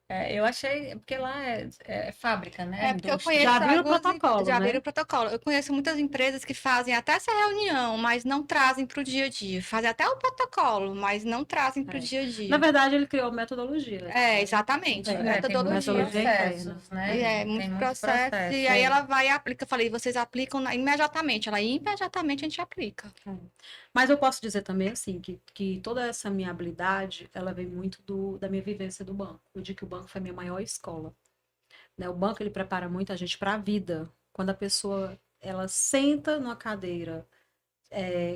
É, eu achei, porque lá é fábrica, né? É porque eu Indústria. Já conheço viram o algumas, protocolo, já viram né? o protocolo. Eu conheço muitas empresas que fazem até essa reunião, mas não trazem para o dia a dia. Fazem até o protocolo, mas não trazem para o É. dia a Na dia. verdade, ele criou metodologia. É, Né? exatamente. Tem muitos Metodologia. Metodologia interna. processos, E né? é Tem muitos muitos processos. E processos. aí É. ela vai e aplica. Eu falei, vocês aplicam imediatamente. Ela imediatamente a gente aplica. Mas eu posso dizer também assim que toda essa minha habilidade, ela vem muito da minha vivência do banco. Eu digo que o banco foi a minha maior escola, né? O banco ele prepara muita gente para a vida. Quando a pessoa ela senta numa cadeira,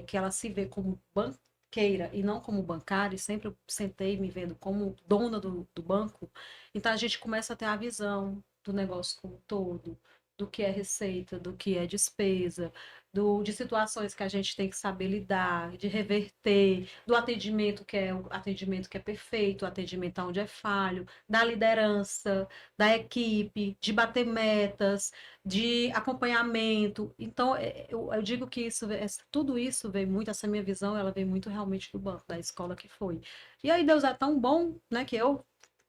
que ela se vê como banqueira e não como bancária, e sempre eu sentei me vendo como dona do banco, então a gente começa a ter a visão do negócio como um todo, do que é receita, do que é despesa, de situações que a gente tem que saber lidar, de reverter, do atendimento que é o atendimento que é perfeito, o atendimento onde é falho, da liderança, da equipe, de bater metas, de acompanhamento. Então, eu digo que tudo isso vem muito, essa minha visão, ela vem muito realmente do banco, da escola que foi. E aí Deus é tão bom, né, que eu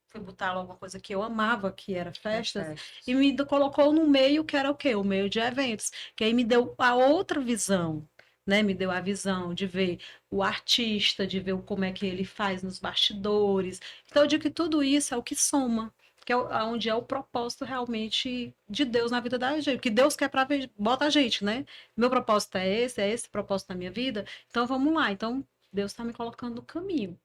fui botar logo uma coisa que eu amava, que era festas, e colocou no meio que era o quê? O meio de eventos, que aí me deu a outra visão. Né, me deu a visão de ver o artista, de ver como é que ele faz nos bastidores. Então, eu digo que tudo isso é o que soma, que é onde é o propósito realmente de Deus na vida da gente, que Deus quer para bota a gente, né? Meu propósito é esse propósito na minha vida, então vamos lá. Então, Deus está me colocando no caminho.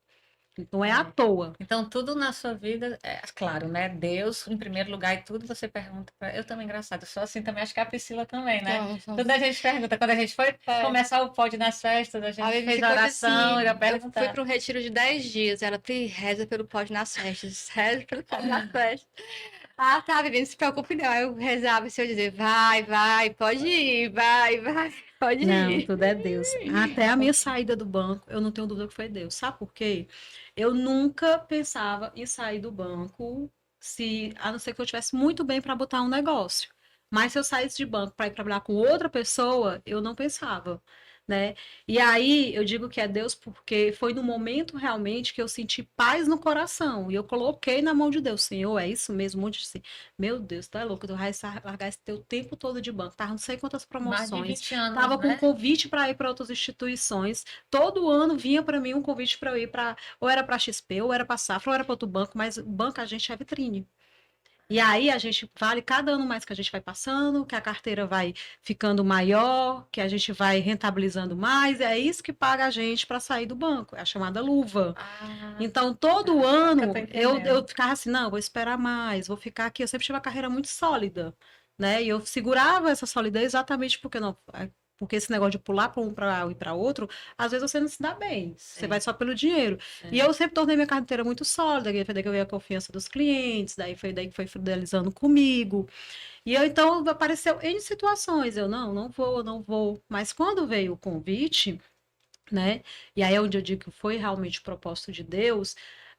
Não é à É. toa. Então, tudo na sua vida, claro, né? Deus em primeiro lugar e tudo você pergunta para. Eu também, engraçado, eu sou assim também, acho que a Priscila também, né? Então, Tudo a gente pergunta. Quando a gente foi é. começar o pod nas festas, a A gente Vivi fez a ficou oração e assim. a Eu fui pergunta. para um retiro de 10 dias. Ela, Pri, reza pelo pode nas festas. Reza pelo pode nas festas. Ah, tá, Vivi, não se preocupe não. Aí eu rezava se eu dizer, vai, pode ir, vai, pode Não, ir. tudo é Deus. Até a minha saída do banco, eu não tenho dúvida que foi Deus. Sabe por quê? Eu nunca pensava em sair do banco a não ser que eu tivesse muito bem para botar um negócio. Mas se eu saísse de banco para ir trabalhar com outra pessoa, eu não pensava, né? E aí eu digo que é Deus porque foi no momento realmente que eu senti paz no coração e eu coloquei na mão de Deus, Senhor, é isso mesmo, muito assim. Meu Deus, tá louco, tu vai largar esse teu tempo todo de banco, tava não sei quantas Mais de promoções, 20 anos, tava com né? convite para ir para outras instituições. Todo ano vinha para mim um convite para eu ir para ou era para XP, ou era para Safra, ou era para outro banco, mas o banco a gente é vitrine. E aí a gente vale cada ano mais que a gente vai passando, que a carteira vai ficando maior, que a gente vai rentabilizando mais, é isso que paga a gente para sair do banco, é a chamada luva. Ah, Então, todo agora que eu tô ano eu entendendo. ficava assim, não, vou esperar mais, vou ficar aqui. Eu sempre tive uma carreira muito sólida, né? E eu segurava essa solidez exatamente porque não. Porque esse negócio de pular para um para e para outro, às vezes você não se dá bem, você vai Sim, só pelo dinheiro. E sim. eu sempre tornei minha carteira muito sólida, foi daí que eu veio a confiança dos clientes, daí foi daí que foi fidelizando comigo. E eu então apareceu em situações, eu não vou, não vou. Mas quando veio o convite, né? E aí é onde eu digo que foi realmente o propósito de Deus,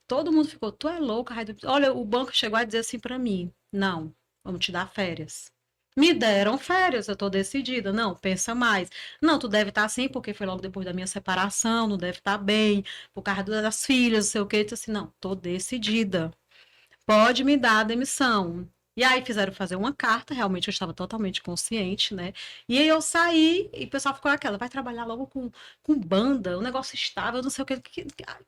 todo mundo ficou, tu é louca, Raíssa? Olha, o banco chegou a dizer assim para mim, não, vamos te dar férias. Me deram férias, eu tô decidida. Não, pensa mais. Não, tu deve estar assim, porque foi logo depois da minha separação, não deve estar bem, por causa das filhas, não sei o quê. Eu disse assim, não, tô decidida. Pode me dar a demissão. E aí fizeram fazer uma carta, realmente eu estava totalmente consciente, né? E aí eu saí e o pessoal ficou aquela, vai trabalhar logo com banda, um negócio estável, não sei o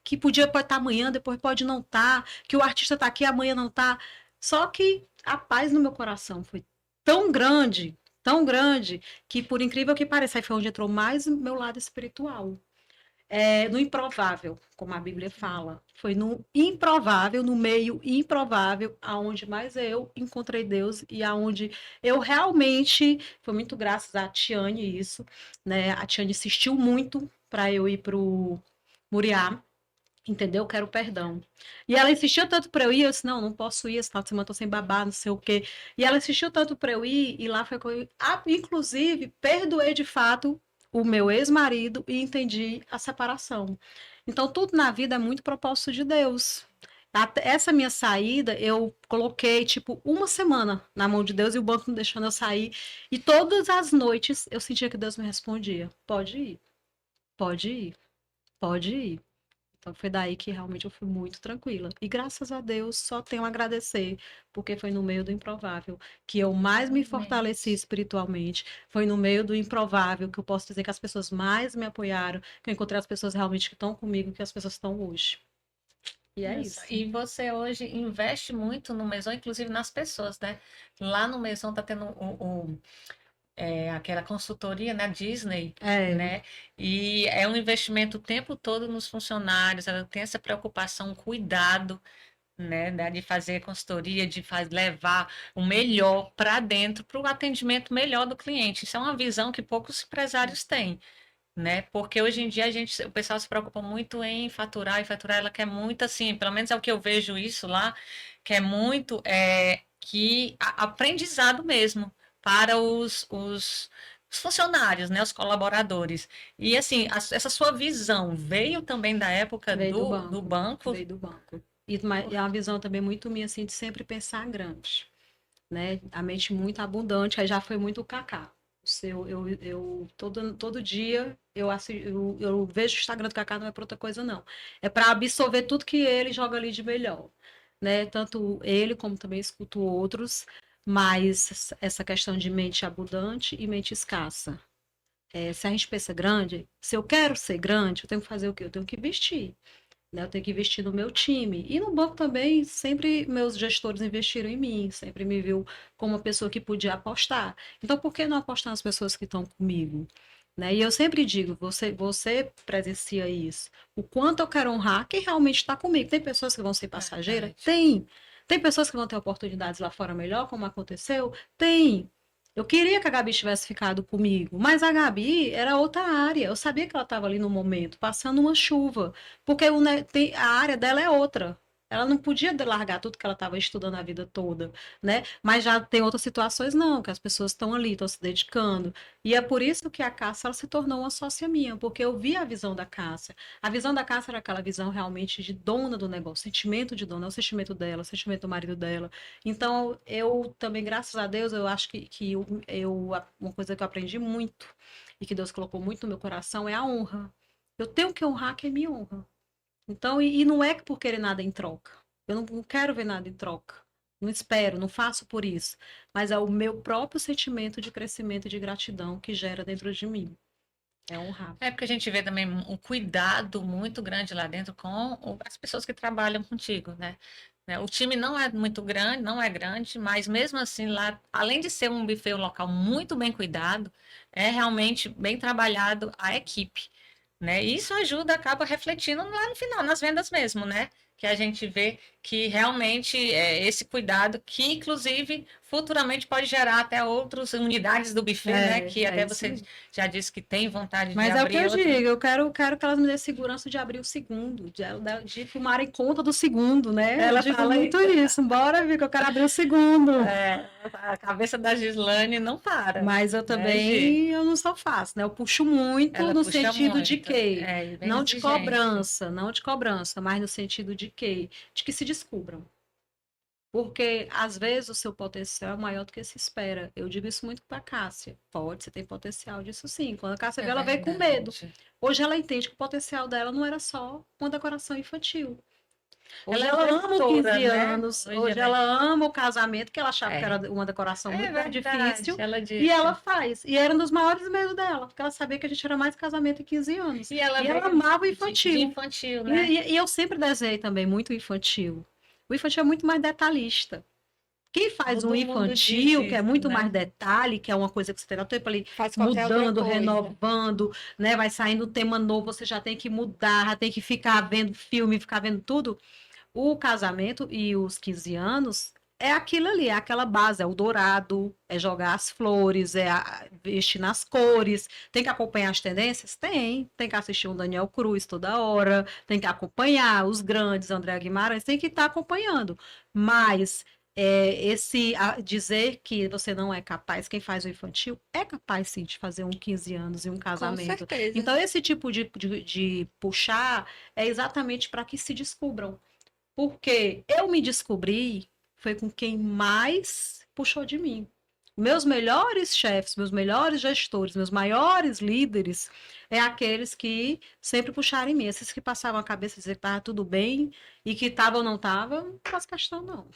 que podia pode estar amanhã, depois pode não estar, que o artista está aqui, amanhã não está. Só que a paz no meu coração foi tão grande, que por incrível que pareça, aí foi onde entrou mais o meu lado espiritual. No improvável, como a Bíblia fala. Foi no improvável, no meio improvável, aonde mais eu encontrei Deus e aonde eu realmente, foi muito graças a Tiane isso, né? A Tiane insistiu muito para eu ir pro Muriá, entendeu? Quero perdão. E ela insistiu tanto para eu ir, eu disse, não posso ir, esse final de semana tô sem babá, não sei o quê. E ela insistiu tanto para eu ir, e lá foi que eu, inclusive, perdoei de fato o meu ex-marido e entendi a separação. Então, tudo na vida é muito propósito de Deus. Essa minha saída, eu coloquei, tipo, uma semana na mão de Deus e o banco não deixando eu sair. E todas as noites eu sentia que Deus me respondia: pode ir, pode ir, pode ir. Então foi daí que realmente eu fui muito tranquila. E graças a Deus só tenho a agradecer, porque foi no meio do improvável que eu mais me fortaleci Realmente. espiritualmente. Foi no meio do improvável que eu posso dizer que as pessoas mais me apoiaram, que eu encontrei as pessoas realmente que estão comigo, que as pessoas estão hoje. E é Isso. isso. E você hoje investe muito no Maison, inclusive nas pessoas, né? Lá no Maison tá tendo aquela consultoria, né, Disney, É, né? E é um investimento o tempo todo nos funcionários, ela tem essa preocupação, cuidado, né, de fazer consultoria, levar o melhor para dentro, para o atendimento melhor do cliente. Isso é uma visão que poucos empresários têm, né? Porque hoje em dia o pessoal se preocupa muito em faturar, e faturar ela quer muito assim, pelo menos é o que eu vejo isso lá, que é muito aprendizado mesmo para os funcionários, né, os colaboradores. E assim, essa sua visão veio também da época veio do do banco, banco. veio do banco. E é uma visão também muito minha, assim, de sempre pensar grande, né? A mente muito abundante, aí já foi muito o Kaká. Todo dia eu vejo o Instagram do Kaká, não é para outra coisa, não. É para absorver tudo que ele joga ali de melhor, né? Tanto ele como também escuto outros, mas essa questão de mente abundante e mente escassa. Se a gente pensa grande, se eu quero ser grande, eu tenho que fazer o quê? Eu tenho que investir, né? Eu tenho que investir no meu time. E no banco também, sempre meus gestores investiram em mim, sempre me viu como uma pessoa que podia apostar. Então, por que não apostar nas pessoas que estão comigo? Né? E eu sempre digo, você presencia isso. O quanto eu quero honrar quem realmente está comigo. Tem pessoas que vão ser passageiras? Verdade. Tem. Tem pessoas que vão ter oportunidades lá fora melhor, como aconteceu? Tem. Eu queria que a Gabi tivesse ficado comigo, mas a Gabi era outra área. Eu sabia que ela estava ali no momento, passando uma chuva. Porque a área dela é outra. Ela não podia largar tudo que ela estava estudando a vida toda, né? Mas já tem outras situações, não, que as pessoas estão ali, estão se dedicando. E é por isso que a Cássia ela se tornou uma sócia minha, porque eu vi a visão da Cássia. A visão da Cássia era aquela visão realmente de dona do negócio, sentimento de dona, é o sentimento dela, o sentimento do marido dela. Então, eu também, graças a Deus, eu acho que uma coisa que eu aprendi muito e que Deus colocou muito no meu coração é a honra. Eu tenho que honrar quem me honra. Então, e não é por querer nada em troca. Eu não quero ver nada em troca. Não espero, não faço por isso. Mas é o meu próprio sentimento de crescimento e de gratidão que gera dentro de mim. É honrar. É porque a gente vê também um cuidado muito grande lá dentro com as pessoas que trabalham contigo, né? O time não é muito grande, não é grande, mas mesmo assim lá, além de ser um buffet, um local muito bem cuidado, é realmente bem trabalhado a equipe, né? E isso ajuda, acaba refletindo lá no final, nas vendas mesmo, né? Que a gente vê que realmente é esse cuidado, que inclusive futuramente pode gerar até outras unidades do buffet, né? Que É até isso você mesmo. já disse que tem vontade de Mas é o que abrir eu digo, outra. eu quero que elas me dêem segurança de abrir o segundo, de tomarem conta do segundo, né? Eu Ela digo fala muito isso. isso, bora, Vic, eu quero abrir o segundo. A cabeça da Gislane não para, Mas eu né, Gi? também, eu não só faço, né? Eu puxo muito Ela no puxa sentido de muito, quê? é bem Não de exigente. cobrança, não de cobrança, mas no sentido de quê? De que se descubram. Porque às vezes o seu potencial é maior do que se espera. Eu digo isso muito para a Cássia. Pode, você tem potencial disso sim. Quando a Cássia É veio, ela veio com medo. verdade. Hoje ela entende que o potencial dela não era só uma decoração infantil. Ela Hoje é ela ama o gestora, 15 né? anos, Hoje hoje ela ela ama o casamento, que ela achava que é. era uma decoração É muito mais verdade, difícil, ela e ela disse. faz. E era um dos maiores medos dela, porque ela sabia que a gente era mais casamento em 15 anos. E ela E ela veio amava o de infantil. infantil, E, né? e eu sempre desenhei também muito o infantil. O infantil é muito mais detalhista. Quem faz Todo um mundo diz infantil, que é isso, muito né? mais detalhe, que é uma coisa que você tem o tempo ali Faz qualquer outra mudando, coisa. renovando, né? Vai saindo tema novo, você já tem que mudar, já tem que ficar vendo filme, ficar vendo tudo. O casamento e os 15 anos é aquilo ali, é aquela base, é o dourado, é jogar as flores, vestir nas cores. Tem que acompanhar as tendências? Tem que assistir um Daniel Cruz toda hora, tem que acompanhar os grandes, André Guimarães, tem que estar acompanhando. Mas dizer que você não é capaz, quem faz o infantil é capaz sim de fazer um 15 anos e um Com casamento. certeza. Então, esse tipo de puxar é exatamente para que se descubram. Porque eu me descobri foi com quem mais puxou de mim. Meus melhores chefes, meus melhores gestores, meus maiores líderes é aqueles que sempre puxaram em mim. Esses que passavam a cabeça e dizer que estava tudo bem e que estava ou não estava, não faz questão, não.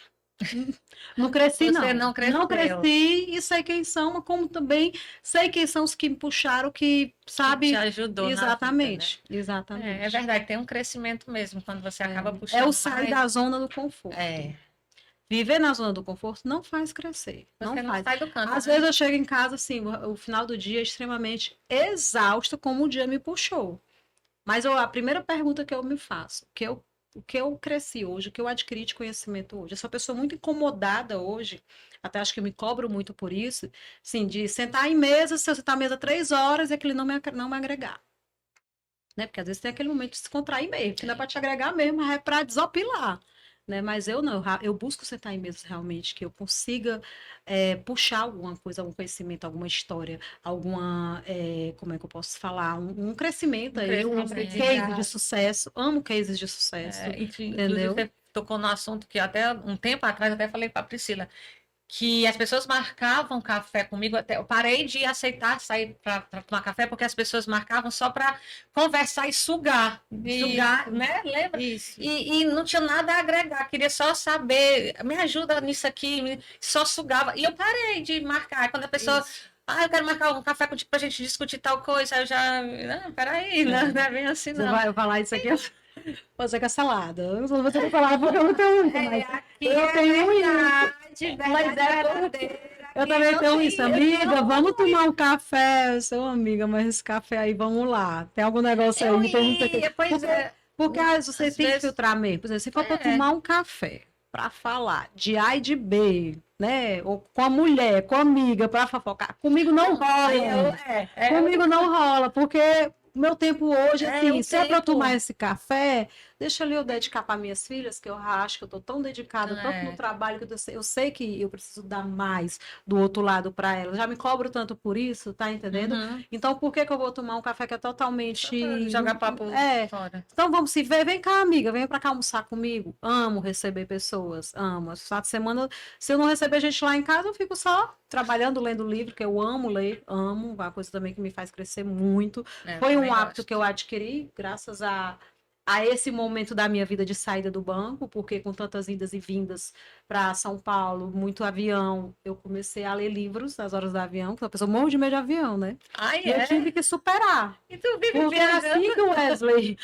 Não cresci, Você não. não Não cresceu, cresci e sei quem são, mas como também sei quem são os que me puxaram, que, que te sabe, ajudou na vida, né? exatamente, É exatamente. verdade, tem um crescimento mesmo quando você acaba É o puxando sair mais. da zona do conforto. É, Viver na zona do conforto não faz crescer, não você não faz. sai do canto, Às né? vezes eu chego em casa assim, o final do dia é extremamente exausta, como o dia me puxou. Mas a primeira pergunta que eu me faço, o que eu cresci hoje, o que eu adquiri de conhecimento hoje. Eu sou uma pessoa muito incomodada hoje, até acho que eu me cobro muito por isso, assim, de sentar em mesa, se eu sentar à mesa 3 horas e aquele não me agregar. Né? Porque às vezes tem aquele momento de se contrair mesmo, que não é para te agregar mesmo, é para desopilar. Né? Mas eu não, eu busco sentar em mesas realmente que eu consiga puxar alguma coisa, algum conhecimento, alguma história, alguma, como é que eu posso falar, um crescimento Um aí, um crescimento. case de sucesso, amo cases de sucesso, Inclusive, entendeu? você tocou no assunto que até um tempo atrás eu até falei para a Priscila, que as pessoas marcavam café comigo, até eu parei de aceitar sair para tomar café, porque as pessoas marcavam só para conversar e sugar, Isso, né? Lembra? isso. E não tinha nada a agregar, queria só saber, me ajuda nisso aqui, só sugava. E eu parei de marcar. Quando a pessoa, Isso. eu quero marcar um café contigo pra gente discutir tal coisa, aí eu já, não, peraí, não é bem assim, Você não. vai falar isso aqui, você quer salada. Eu não vou ter salada porque eu não tenho muito, mas Aqui eu é tenho verdade, mas verdadeira. eu Aqui também não tenho tem isso, amiga. não. Vamos tomar um café. Eu sou amiga, mas esse café aí, vamos lá. Tem algum negócio Eu aí? Tem não sei o quê. ia, pois é. Porque às vezes você Às tem que vezes, filtrar mesmo. Por exemplo, se for para é. tomar um café para falar de A e de B, né? Ou com a mulher, com a amiga, para fofocar, comigo não Aí rola. Comigo não rola, porque meu tempo hoje, é o assim, se é para tomar tempo. esse café, deixa ali eu dedicar para minhas filhas, que eu acho que eu tô tão dedicada, tanto no É. trabalho, que eu sei que eu preciso dar mais do outro lado para elas. Já me cobro tanto por isso, tá entendendo? Uhum. Então, por que que eu vou tomar um café que é Só pra totalmente. jogar papo É. fora. Então vamos se ver, vem cá, amiga, vem para cá almoçar comigo. Amo receber pessoas, amo. Esse final de semana, se eu não receber gente lá em casa, eu fico só trabalhando, lendo livro, que eu amo ler, amo, uma coisa também que me faz crescer muito. Eu Foi um também hábito que gosto. eu adquiri graças a esse momento da minha vida de saída do banco, porque com tantas idas e vindas para São Paulo, muito avião, eu comecei a ler livros nas horas do avião, que a pessoa morre de medo de avião, né? Ai, E eu é? tive que superar. E tu vive Porque assim viajando? que o Wesley,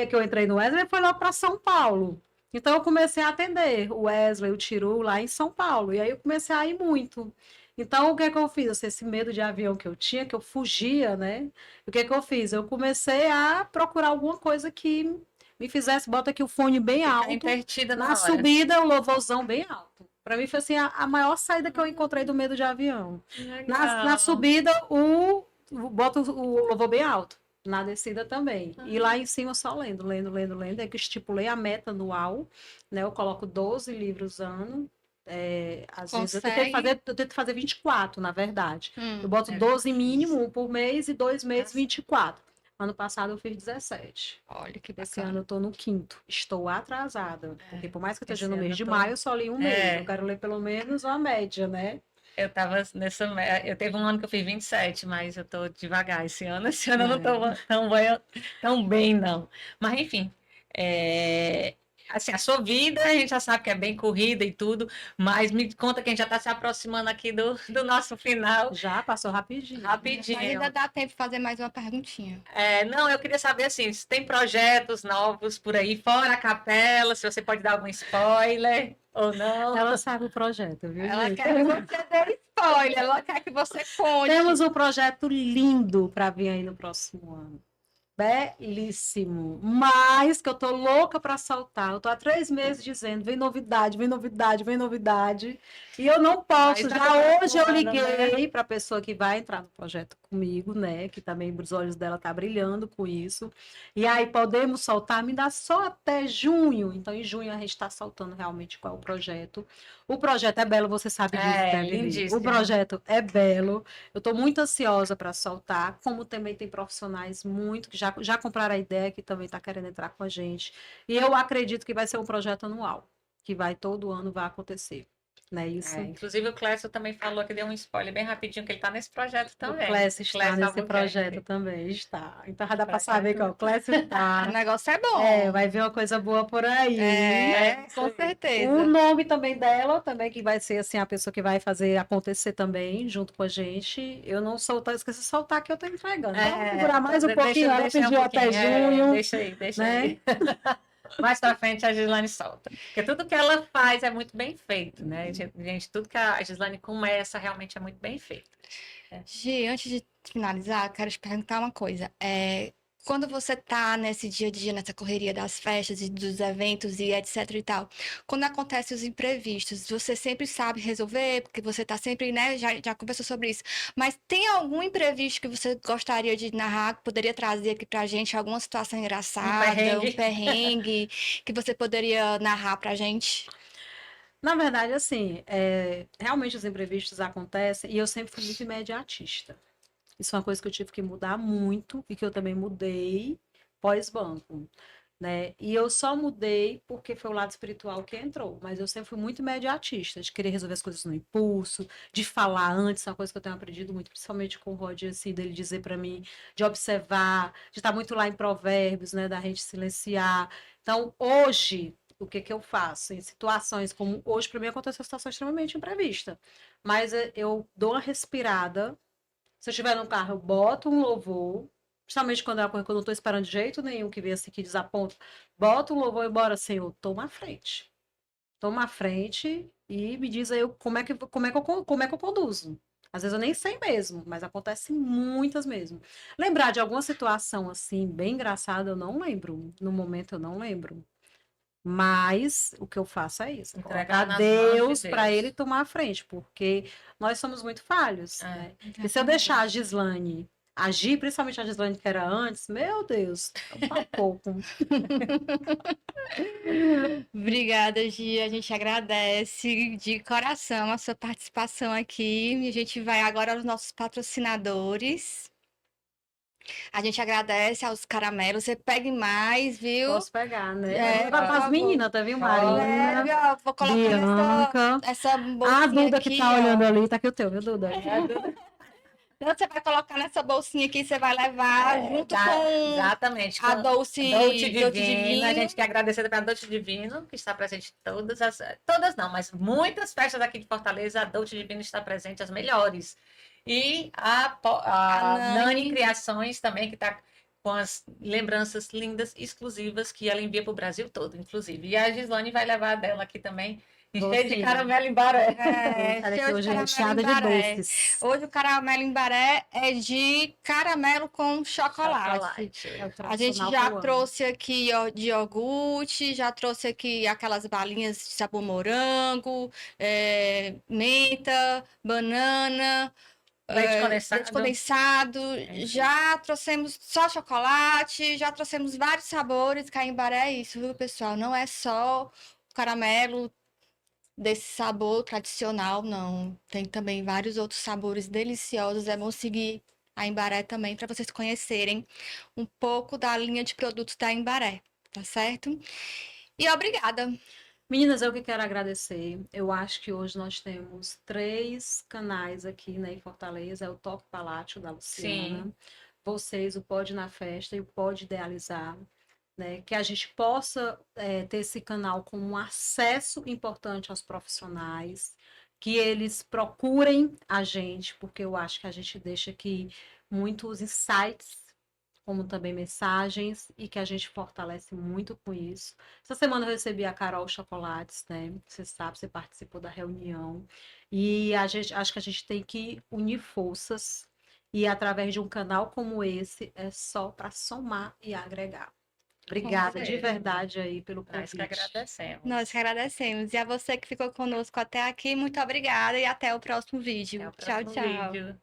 que eu entrei no Wesley, foi lá para São Paulo. Então eu comecei a atender o Wesley, o Tiru lá em São Paulo. E aí eu comecei a ir muito. Então o que é que eu fiz? Esse medo de avião que eu tinha, que eu fugia, né? O que é que eu fiz? Eu comecei a procurar alguma coisa que me fizesse, bota aqui o fone bem Ficar alto, intertida na na hora. subida o louvorzão bem alto. Para mim foi assim a maior saída que eu encontrei do medo de avião. Na Legal. subida, bota o louvor bem alto. Na descida também. E lá em cima só lendo, lendo, lendo, lendo. É que eu estipulei a meta anual, né? Eu coloco 12 livros ano. Às vezes Consegue? eu tento fazer 24, na verdade. Eu boto É 12 difícil. mínimo, um por mês, e 2 meses, 24. Ano passado eu fiz 17. Olha que Esse ano eu bacana. tô no quinto. Estou atrasada. Porque por mais que eu esteja Esse no ano mês eu de tô. maio, eu só li um mês. Eu É, quero ler pelo menos uma média, né? eu tava nessa. Eu teve um ano que eu fiz 27, mas eu tô devagar esse ano. Esse ano eu não tô É. tão bem, não. Mas enfim. é, Assim, a sua vida, a gente já sabe que é bem corrida e tudo, mas me conta que a gente já está se aproximando aqui do nosso final, Já passou rapidinho. Mas ainda rapidinho. dá tempo de fazer mais uma perguntinha. Não, eu queria saber assim, se tem projetos novos por aí, fora a capela, se você pode dar algum spoiler ou não. Ela sabe o projeto, viu, Ela gente? quer que você dê spoiler, ela quer que você conte. Temos um projeto lindo para vir aí no próximo ano. Belíssimo. Mas que eu tô louca para saltar. Eu tô há 3 meses dizendo, vem novidade, vem novidade, vem novidade. E eu não posso. Mas tá Já hoje eu voando, né? liguei para a pessoa que vai entrar no projeto comigo, né? Que também os olhos dela tá brilhando com isso. E aí podemos soltar, me dá só até junho. Então, em junho a gente está soltando realmente qual é o projeto. O projeto é belo, você sabe disso, né, Vivi? O Lindíssimo. projeto é belo. Eu estou muito ansiosa para soltar, como também tem profissionais muito que já compraram a ideia, que também está querendo entrar com a gente. E eu acredito que vai ser um projeto anual, que vai todo ano vai acontecer. Não é isso? Inclusive o Clécio também falou que deu um spoiler bem rapidinho, que ele está nesse projeto também. O Clécio está Clécio nesse Albuquerque. projeto também, está. Então já dá para Projeto. saber que ó, o Clécio O está. negócio é bom. Vai vir uma coisa boa por aí. Com O certeza. nome também dela, também que vai ser assim a pessoa que vai fazer acontecer também junto com a gente. Eu não soltar, esqueci de soltar que eu tô entregando. Então, vamos segurar mais um pouquinho. Ela Deixa um pediu até pouquinho, junho, deixa né? aí. Mais pra frente a Gislane solta. Porque tudo que ela faz é muito bem feito, né? Gente, tudo que a Gislane começa realmente é muito bem feito. Gi, antes de finalizar, eu quero te perguntar uma coisa. Quando você tá nesse dia a dia, nessa correria das festas e dos eventos e etc e tal, quando acontecem os imprevistos, você sempre sabe resolver, porque você tá sempre, né, já conversou sobre isso. Mas tem algum imprevisto que você gostaria de narrar, que poderia trazer aqui pra gente alguma situação engraçada, um perrengue, que você poderia narrar pra gente? Na verdade, assim, realmente os imprevistos acontecem e eu sempre fui muito imediatista. Isso é uma coisa que eu tive que mudar muito e que eu também mudei pós-banco, né? E eu só mudei porque foi o lado espiritual que entrou, mas eu sempre fui muito imediatista, de querer resolver as coisas no impulso, de falar antes, é uma coisa que eu tenho aprendido muito, principalmente com o Rod, assim, dele dizer para mim, de observar, de estar muito lá em Provérbios, né, da gente silenciar. Então, hoje, o que que eu faço? Em situações como hoje, para mim aconteceu uma situação extremamente imprevista, mas eu dou uma respirada. Se eu estiver no carro, eu boto um louvor, principalmente quando é uma coisa que eu não estou esperando de jeito nenhum, que vem assim, que desaponta. Boto um louvor e bora, Senhor, toma a frente. Toma a frente e me diz aí como é que eu conduzo. Às vezes eu nem sei mesmo, mas acontece muitas mesmo. Lembrar de alguma situação assim, bem engraçada, eu não lembro. No momento eu não lembro. Mas o que eu faço é isso, Entregar colocar nas mãos de Deus para Deus. ele tomar a frente, porque nós somos muito falhos, né? E se eu deixar a Gislane agir, principalmente a Gislane que era antes, meu Deus, tá pouco. Obrigada, Gi. A gente agradece de coração a sua participação aqui. E a gente vai agora aos nossos patrocinadores. A gente agradece aos caramelos. Você pegue mais, viu? Posso pegar, né? Por Vai para as favor. meninas, tá, viu? Marina, Leve, ó, vou colocar Bianca. essa A bolsinha Duda aqui, que tá ó. olhando ali, tá aqui o teu, viu, Duda? Então, você vai colocar nessa bolsinha aqui, você vai levar junto com Exatamente. a Com Dolce Divina. A Divino. gente quer agradecer para a Dolce Divino, que está presente em todas não, mas muitas festas aqui de Fortaleza, a Dolce Divino está presente, as melhores. E a Nani Criações também, que está com as lembranças lindas, exclusivas, que ela envia para o Brasil todo, inclusive. E a Gislane vai levar a dela aqui também, cheia de caramelo em baré. Cheio de caramelo em baré. Hoje o caramelo em baré é de caramelo com chocolate. A gente já trouxe aqui de iogurte, já trouxe aqui aquelas balinhas de sabor morango, menta, banana, leite condensado. Já trouxemos só chocolate, já trouxemos vários sabores. Caimbaré é isso, viu, pessoal? Não é só o caramelo desse sabor tradicional, não. Tem também vários outros sabores deliciosos. É bom seguir a Embaré também para vocês conhecerem um pouco da linha de produtos da Embaré, tá certo? E obrigada. Meninas, eu que quero agradecer. Eu acho que hoje nós temos 3 canais aqui, né, em Fortaleza. É o Toque Palácio da Luciana. Sim. Vocês, o Pode na Festa e o Pode Idealizar. né? Que a gente possa ter esse canal como um acesso importante aos profissionais, que eles procurem a gente, porque eu acho que a gente deixa aqui muitos insights, como também mensagens, e que a gente fortalece muito com isso. Essa semana eu recebi a Carol Chocolates, né? Você sabe, você participou da reunião, e a gente acho que a gente tem que unir forças, e através de um canal como esse, é só para somar e agregar. Com Obrigada de certeza. verdade aí pelo Nós que convite. agradecemos. Nós que agradecemos. E a você que ficou conosco até aqui, muito obrigada e até o próximo vídeo. Até o Tchau, próximo tchau. vídeo.